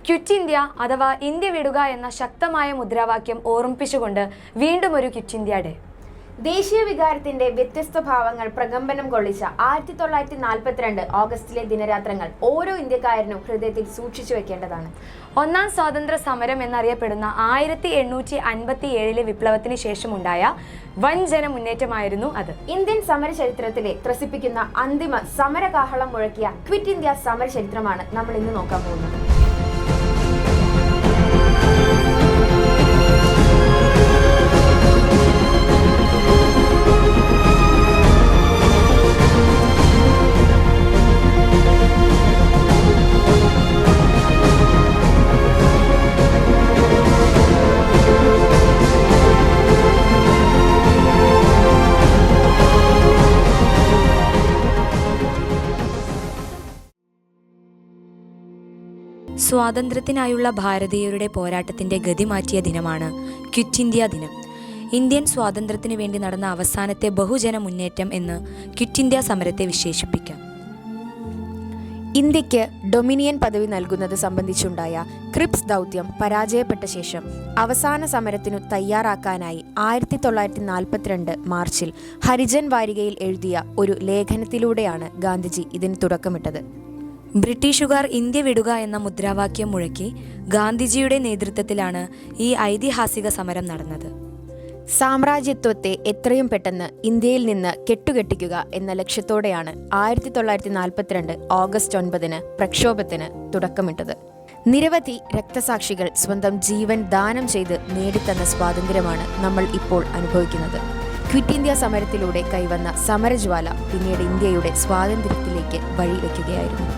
Quit India അഥവാ India വിടുക എന്ന ശക്തമായ മുദ്രാവാക്യം ഓർമ്മിപ്പിച്ചുകൊണ്ട് വീണ്ടും ഒരു ക്വിറ്റ് ഇന്ത്യ ഡേ. ദേശീയ വികാരത്തിന്റെ വ്യത്യസ്ത ഭാവങ്ങൾ പ്രകമ്പനം കൊള്ളിച്ച 1942 ഓഗസ്റ്റിലെ ദിനരാത്രങ്ങൾ ഓരോ ഇന്ത്യക്കാരനും ഹൃദയത്തിൽ സൂക്ഷിച്ചു വെക്കേണ്ടതാണ്. ഒന്നാം സ്വാതന്ത്ര്യ സമരം എന്നറിയപ്പെടുന്ന 1857 വിപ്ലവത്തിന് ശേഷമുണ്ടായ വൻ ജനമുന്നേറ്റമായിരുന്നു അത്. ഇന്ത്യൻ സമര ചരിത്രത്തിലെ ത്രസിപ്പിക്കുന്ന അന്തിമ സമരകാഹളം മുഴക്കിയ ക്വിറ്റ് ഇന്ത്യ സമര ചരിത്രമാണ് നമ്മൾ ഇന്ന് നോക്കാൻ പോകുന്നത്. സ്വാതന്ത്ര്യത്തിനായുള്ള ഭാരതീയരുടെ പോരാട്ടത്തിന്റെ ഗതി മാറ്റിയ ദിനമാണ് ക്വിറ്റ് ഇന്ത്യ ദിനം. ഇന്ത്യൻ സ്വാതന്ത്ര്യത്തിനു വേണ്ടി നടന്ന അവസാനത്തെ ബഹുജന മുന്നേറ്റം എന്ന് ക്വിറ്റ് ഇന്ത്യ സമരത്തെ വിശേഷിപ്പിക്കാം. ഇന്ത്യക്ക് ഡൊമിനിയൻ പദവി നൽകുന്നത് സംബന്ധിച്ചുണ്ടായ ക്രിപ്സ് ദൗത്യം പരാജയപ്പെട്ട ശേഷം അവസാന സമരത്തിനു തയ്യാറാക്കാനായി 1942 മാർച്ചിൽ ഹരിജൻ വാരികയിൽ എഴുതിയ ഒരു ലേഖനത്തിലൂടെയാണ് ഗാന്ധിജി ഇതിന് തുടക്കമിട്ടത്. ബ്രിട്ടീഷുകാർ ഇന്ത്യ വിടുക എന്ന മുദ്രാവാക്യം മുഴക്കി ഗാന്ധിജിയുടെ നേതൃത്വത്തിലാണ് ഈ ഐതിഹാസിക സമരം നടന്നത്. സാമ്രാജ്യത്വത്തെ എത്രയും പെട്ടെന്ന് ഇന്ത്യയിൽ നിന്ന് കെട്ടുകെട്ടിക്കുക എന്ന ലക്ഷ്യത്തോടെയാണ് 1942 ഓഗസ്റ്റ് 9 പ്രക്ഷോഭത്തിന് തുടക്കമിട്ടത്. നിരവധി രക്തസാക്ഷികൾ സ്വന്തം ജീവൻ ദാനം ചെയ്ത് നേടിത്തന്ന സ്വാതന്ത്ര്യമാണ് നമ്മൾ ഇപ്പോൾ അനുഭവിക്കുന്നത്. ക്വിറ്റ് ഇന്ത്യ സമരത്തിലൂടെ കൈവന്ന സമരജ്വാല പിന്നീട് ഇന്ത്യയുടെ സ്വാതന്ത്ര്യത്തിലേക്ക് വഴിവെക്കുകയായിരുന്നു.